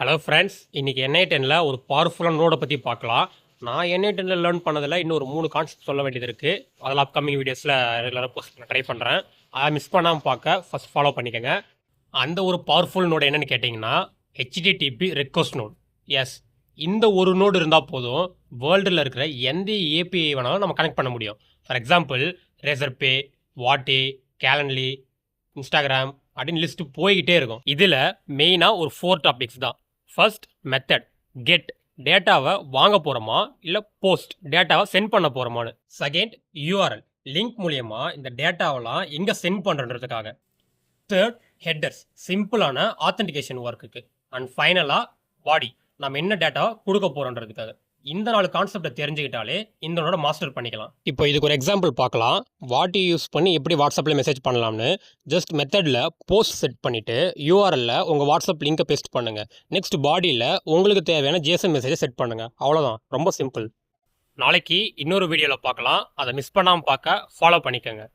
Hello friends, இன்றைக்கி NI10ல் ஒரு பவர்ஃபுல்லான நோடை பற்றி பார்க்கலாம். நான் NI10ல் லேர்ன் பண்ணதில் இன்னும் ஒரு 3 கான்செப்ட் சொல்ல வேண்டியது இருக்குது. அதில் அப்கமிங் வீடியோஸில் ரெகுலராக போஸ்ட் பண்ண ட்ரை பண்ணுறேன். அதை மிஸ் பண்ணாமல் பார்க்க ஃபஸ்ட் ஃபாலோ பண்ணிக்கோங்க. அந்த ஒரு பவர்ஃபுல் நோடு என்னென்னு கேட்டிங்கன்னா HTTP ரெக்வஸ்ட் நோட். எஸ், இந்த ஒரு நோடு இருந்தால் போதும், வேர்ல்டில் இருக்கிற எந்த API வேணாலும் நம்ம கனெக்ட் பண்ண முடியும். ஃபார் எக்ஸாம்பிள் ரேசர்பே, வாட்டி, கேலன்லி, இன்ஸ்டாகிராம் அப்படின்னு லிஸ்ட்டு போய்கிட்டே இருக்கும். இதில் மெயினாக ஒரு 4 டாபிக்ஸ் தான். ஃபர்ஸ்ட் மெத்தட், கெட், டேட்டாவை வாங்க போகிறோமா இல்லை போஸ்ட், டேட்டாவை சென்ட் பண்ண போகிறோமான்னு. செகண்ட் URL, லிங்க் மூலியமா இந்த டேட்டாவெல்லாம் எங்கே சென்ட் பண்ணுறதுக்காக. தேர்ட் ஹெட்டர்ஸ், சிம்பிளான ஆத்தென்டிகேஷன் ஒர்க்குக்கு. அண்ட் ஃபைனலாக பாடி, நம்ம என்ன டேட்டாவை கொடுக்க போகிறோன்றதுக்காக. இந்த 4 கான்செப்டை தெரிஞ்சுக்கிட்டாலே இந்த மாஸ்டர் பண்ணிக்கலாம். இப்போ இதுக்கு ஒரு எக்ஸாம்பிள் பார்க்கலாம். வாட்டி யூஸ் பண்ணி எப்படி வாட்ஸ்அப்பில் மெசேஜ் பண்ணலாம்னு. ஜஸ்ட் மெத்தடில் போஸ்ட் செட் பண்ணிவிட்டு URL உங்கள் வாட்ஸ்அப் லிங்கை பேஸ்ட் பண்ணுங்கள். நெக்ஸ்ட் பாடியில் உங்களுக்கு தேவையான JSON மெசேஜை செட் பண்ணுங்கள். அவ்வளோதான், ரொம்ப சிம்பிள். நாளைக்கு இன்னொரு வீடியோவில் பார்க்கலாம். அதை மிஸ் பண்ணாமல் பார்க்க ஃபாலோ பண்ணிக்கோங்க.